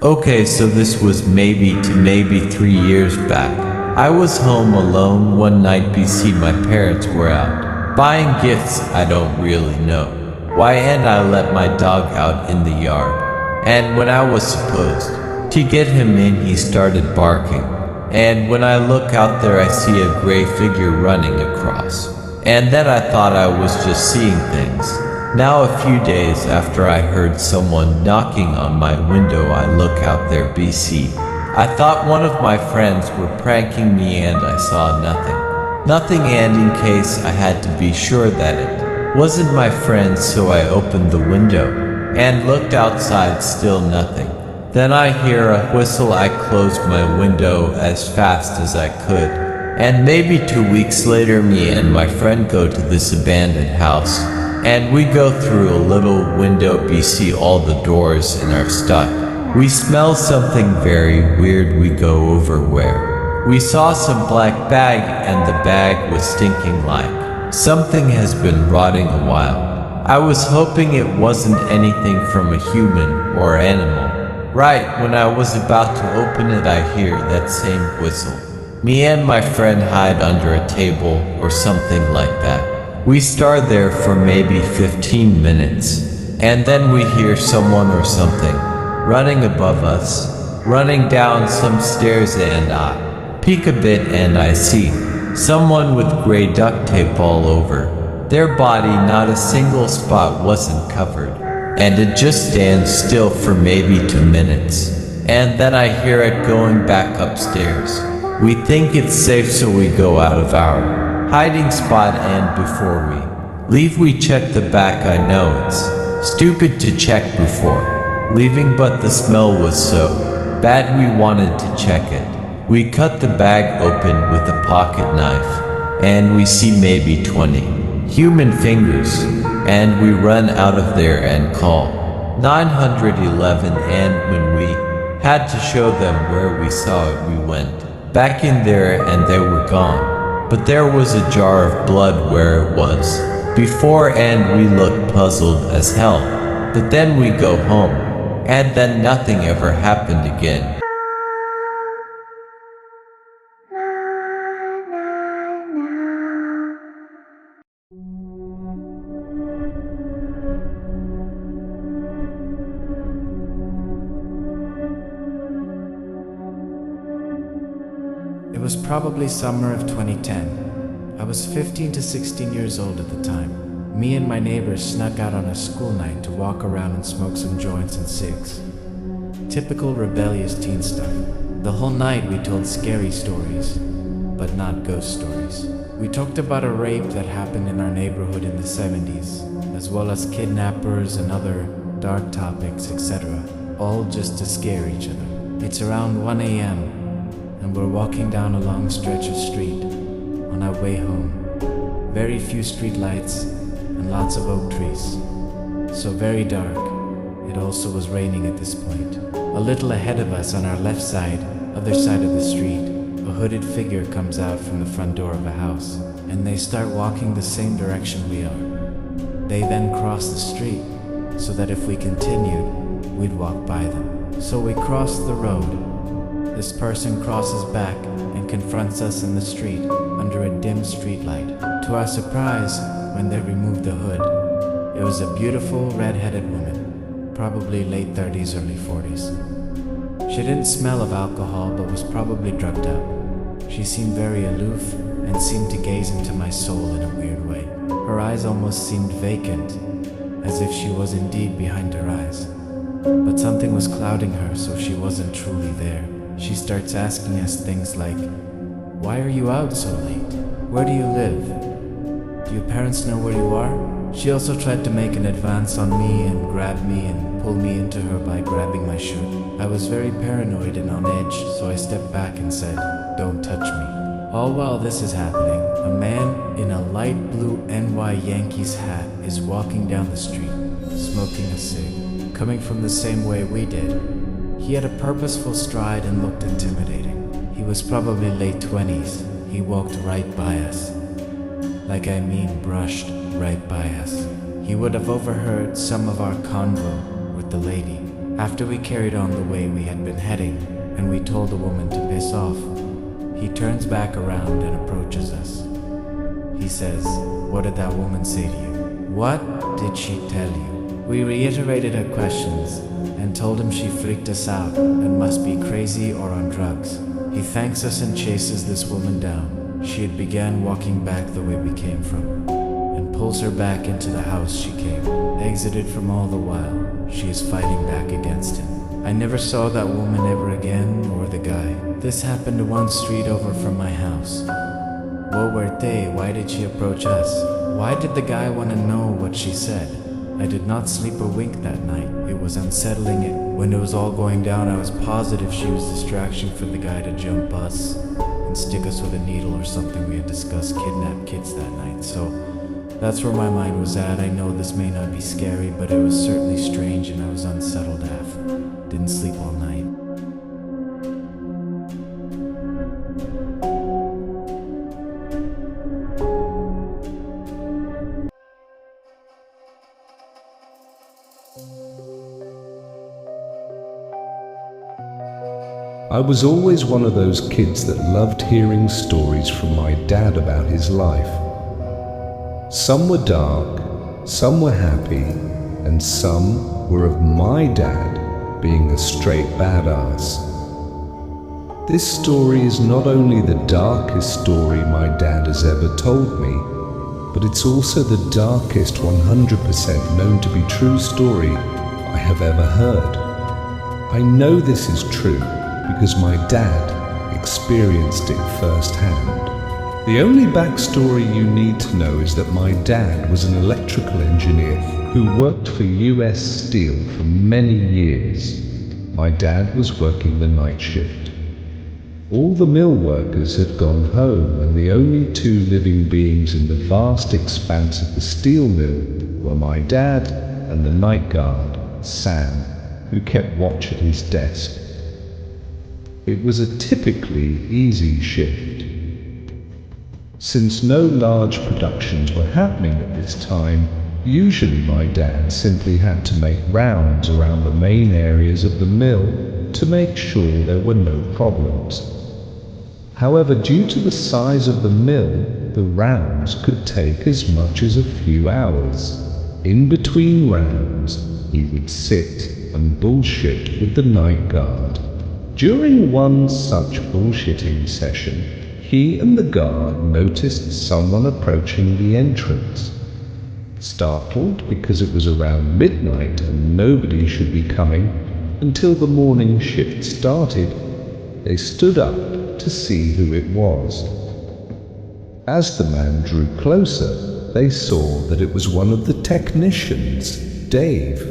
Okay, so this was maybe 3 years back. I was home alone one night BC. My parents were out buying gifts. I don't really know why, and I let my dog out in the yard. And when I was supposed to get him in, he started barking. And when I look out there, I see a gray figure running across. And then I thought I was just seeing things. Now a few days after I heard someone knocking on my window, I look out there BC. I thought one of my friends were pranking me and I saw nothing, and in case I had to be sure that it wasn't my friend, so I opened the window and looked outside, still nothing. Then I hear a whistle. I closed my window as fast as I could, and maybe 2 weeks later, me and my friend go to this abandoned house. And we go through a little window BC, all the doors and are stuck. We smell something very weird. We go over where we saw some black bag, and the bag was stinking like something has been rotting a while. I was hoping it wasn't anything from a human or animal. Right when I was about to open it, I hear that same whistle. Me and my friend hide under a table or something like that. We start there for maybe 15 minutes, and then we hear someone or something running above us, running down some stairs, and I peek a bit and I see someone with gray duct tape all over their body. Not a single spot wasn't covered, and it just stands still for maybe 2 minutes. And then I hear it going back upstairs. We think it's safe, so we go out of our hiding spot, and before we leave we check the back. I know it's stupid to check before leaving, but the smell was so bad we wanted to check it. We cut the bag open with a pocket knife, and we see maybe 20 human fingers, and we run out of there and call 911. And when we had to show them where we saw it, we went back in there and they were gone. But there was a jar of blood where it was before, and we looked puzzled as hell. But then we go home, and then nothing ever happened again. It was probably summer of 2010. I was 15 to 16 years old at the time. Me and my neighbors snuck out on a school night to walk around and smoke some joints and cigs. Typical rebellious teen stuff. The whole night we told scary stories, but not ghost stories. We talked about a rape that happened in our neighborhood in the 70s, as well as kidnappers and other dark topics, etc., all just to scare each other. It's around 1 a.m. and we're walking down a long stretch of street on our way home. Very few street lights and lots of oak trees, so very dark. It also was raining at this point. A little ahead of us on our left side, other side of the street, a hooded figure comes out from the front door of a house, and they start walking the same direction we are. They then cross the street, so that if we continued, we'd walk by them. So we crossed the road. This person crosses back and confronts us in the street under a dim streetlight. To our surprise, when they removed the hood, it was a beautiful red-headed woman, probably late 30s, early 40s. She didn't smell of alcohol, but was probably drugged up. She seemed very aloof and seemed to gaze into my soul in a weird way. Her eyes almost seemed vacant, as if she was indeed behind her eyes. But something was clouding her, so she wasn't truly there. She starts asking us things like, "Why are you out so late? Where do you live? Do your parents know where you are?" She also tried to make an advance on me and grab me and pull me into her by grabbing my shirt. I was very paranoid and on edge, so I stepped back and said, "Don't touch me." All while this is happening, a man in a light blue NY Yankees hat is walking down the street, smoking a cig, coming from the same way we did. He had a purposeful stride and looked intimidating. He was probably late 20s. He walked right by us. Brushed right by us. He would have overheard some of our convo with the lady. After we carried on the way we had been heading, and we told the woman to piss off, he turns back around and approaches us. He says, "What did that woman say to you? What did she tell you?" We reiterated her questions and told him she freaked us out and must be crazy or on drugs. He thanks us and chases this woman down. She had began walking back the way we came from, and pulls her back into the house she came, exited from all the while. She is fighting back against him. I never saw that woman ever again, or the guy. This happened one street over from my house. What were they? Why did she approach us? Why did the guy want to know what she said? I did not sleep or wink that night. It was unsettling. When it was all going down, I was positive she was distraction for the guy to jump us and stick us with a needle or something. We had discussed kidnap kids that night, so that's where my mind was at. I know this may not be scary, but it was certainly strange, and I was unsettled half. Didn't sleep all night. I was always one of those kids that loved hearing stories from my dad about his life. Some were dark, some were happy, and some were of my dad being a straight badass. This story is not only the darkest story my dad has ever told me, but it's also the darkest 100% known to be true story I have ever heard. I know this is true because my dad experienced it firsthand. The only backstory you need to know is that my dad was an electrical engineer who worked for US Steel for many years. My dad was working the night shift. All the mill workers had gone home, and the only two living beings in the vast expanse of the steel mill were my dad and the night guard, Sam, who kept watch at his desk. It was a typically easy shift. Since no large productions were happening at this time, usually my dad simply had to make rounds around the main areas of the mill to make sure there were no problems. However, due to the size of the mill, the rounds could take as much as a few hours. In between rounds, he would sit and bullshit with the night guard. During one such bullshitting session, he and the guard noticed someone approaching the entrance. Startled because it was around midnight and nobody should be coming until the morning shift started, they stood up to see who it was. As the man drew closer, they saw that it was one of the technicians, Dave.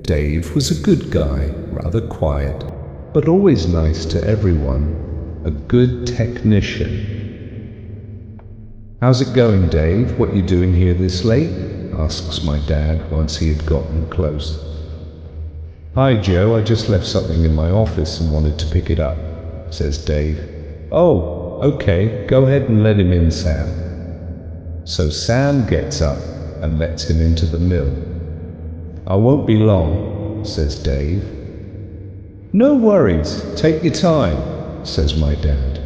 Dave was a good guy, rather quiet, but always nice to everyone. A good technician. "How's it going, Dave? What you doing here this late?" asks my dad once he had gotten close. "Hi, Joe, I just left something in my office and wanted to pick it up," says Dave. "Oh, okay, go ahead and let him in, Sam." So Sam gets up and lets him into the mill. "I won't be long," says Dave. "No worries, take your time," says my dad.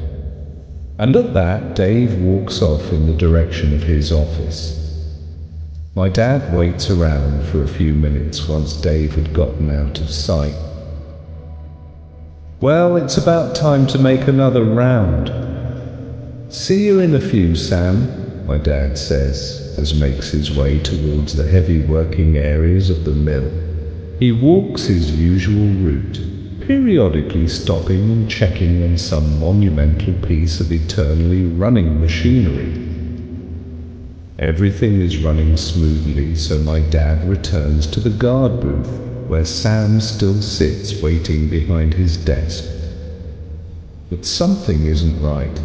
And at that, Dave walks off in the direction of his office. My dad waits around for a few minutes once Dave had gotten out of sight. "Well, it's about time to make another round." "See you in a few, Sam," my dad says, as makes his way towards the heavy working areas of the mill. He walks his usual route, periodically stopping and checking on some monumental piece of eternally running machinery. Everything is running smoothly, so my dad returns to the guard booth, where Sam still sits waiting behind his desk. But something isn't right.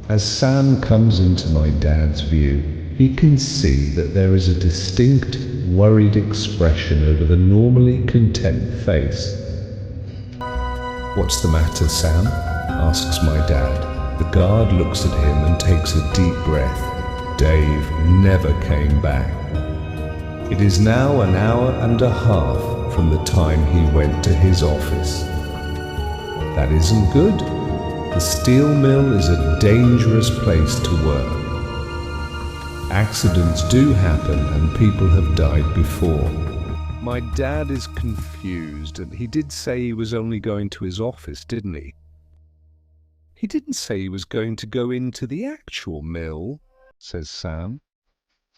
As Sam comes into my dad's view, he can see that there is a distinct, worried expression over the normally content face. "What's the matter, Sam?" asks my dad. The guard looks at him and takes a deep breath. Dave never came back. It is now an hour and a half from the time he went to his office. That isn't good. The steel mill is a dangerous place to work. Accidents do happen and people have died before. My dad is confused, and he did say he was only going to his office, didn't he? He didn't say he was going to go into the actual mill, says Sam.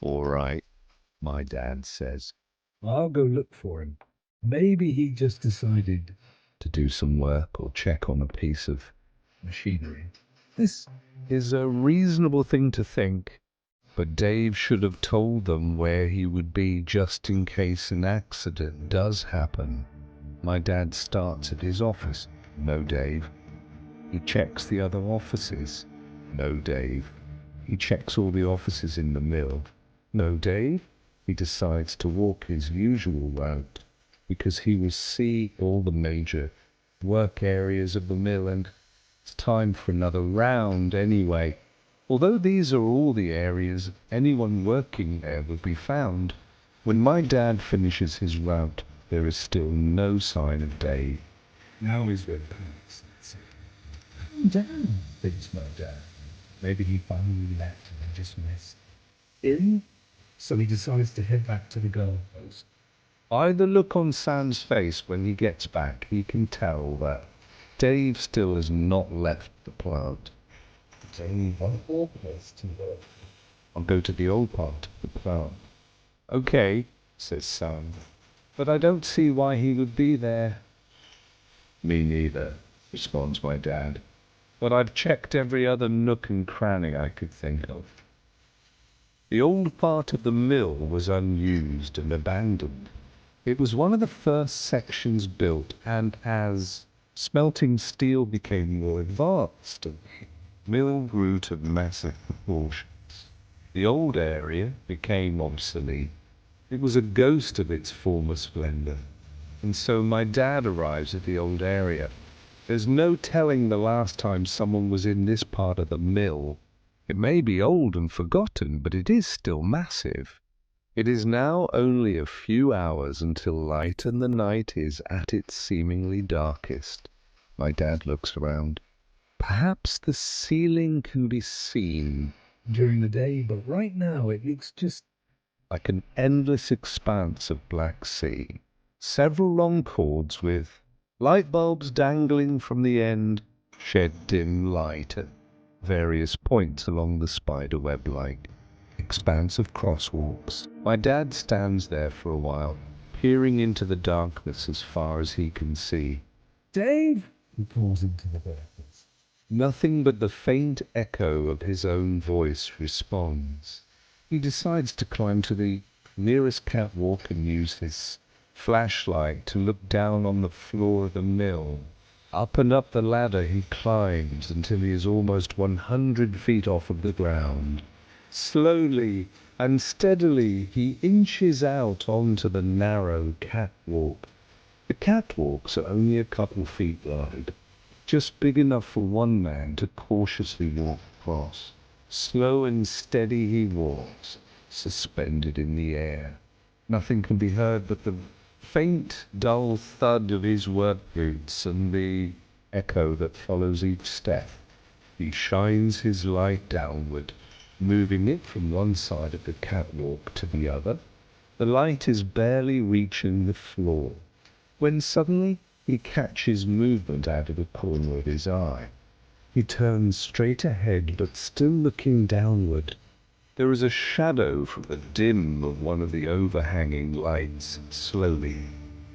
All right, my dad says. I'll go look for him. Maybe he just decided to do some work or check on a piece of machinery. This is a reasonable thing to think, but Dave should have told them where he would be just in case an accident does happen. My dad starts at his office. No, Dave. He checks the other offices. No, Dave. He checks all the offices in the mill. No, Dave. He decides to walk his usual route because he will see all the major work areas of the mill, and it's time for another round anyway. Although these are all the areas anyone working there would be found, when my dad finishes his route, there is still no sign of Dave. Now he's with us. Down, thinks my dad. Maybe he finally left and just missed in, so he decides to head back to the goalpost. By the look on Sam's face when he gets back, he can tell that Dave still has not left the plant. Dave, I'll go to the old part of the plant. Okay, says Sam, but I don't see why he would be there. Me neither, responds my dad. But I've checked every other nook and cranny I could think of. The old part of the mill was unused and abandoned. It was one of the first sections built, and as smelting steel became more advanced, the mill grew to massive proportions. The old area became obsolete. It was a ghost of its former splendor. And so my dad arrives at the old area. There's no telling the last time someone was in this part of the mill. It may be old and forgotten, but it is still massive. It is now only a few hours until light and the night is at its seemingly darkest. My dad looks around. Perhaps the ceiling can be seen during the day, but right now it looks just like an endless expanse of black sea. Several long cords with light bulbs dangling from the end shed dim light at various points along the spiderweb-like expanse of crosswalks. My dad stands there for a while, peering into the darkness as far as he can see. Dave! He calls into the darkness. Nothing but the faint echo of his own voice responds. He decides to climb to the nearest catwalk and use his flashlight to look down on the floor of the mill. Up and up the ladder he climbs until he is almost 100 feet off of the ground. Slowly and steadily he inches out onto the narrow catwalk. The catwalks are only a couple feet wide, just big enough for one man to cautiously walk across. Slow and steady he walks, suspended in the air. Nothing can be heard but the faint, dull thud of his work boots and the echo that follows each step. He shines his light downward, moving it from one side of the catwalk to the other. The light is barely reaching the floor, when suddenly he catches movement out of the corner of his eye. He turns straight ahead, but still looking downward. There is a shadow from the dim of one of the overhanging lights, slowly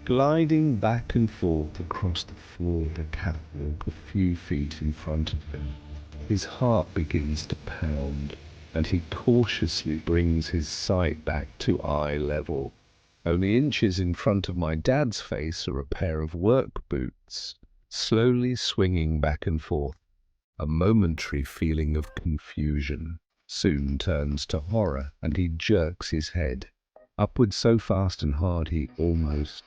gliding back and forth across the floor of the catwalk a few feet in front of him. His heart begins to pound, and he cautiously brings his sight back to eye level. Only inches in front of my dad's face are a pair of work boots, slowly swinging back and forth. A momentary feeling of confusion soon turns to horror, and he jerks his head upward so fast and hard he almost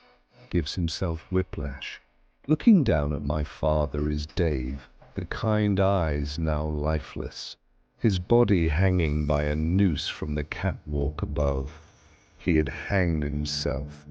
gives himself whiplash. Looking down at my father is Dave, the kind eyes now lifeless, his body hanging by a noose from the catwalk above. He had hanged himself.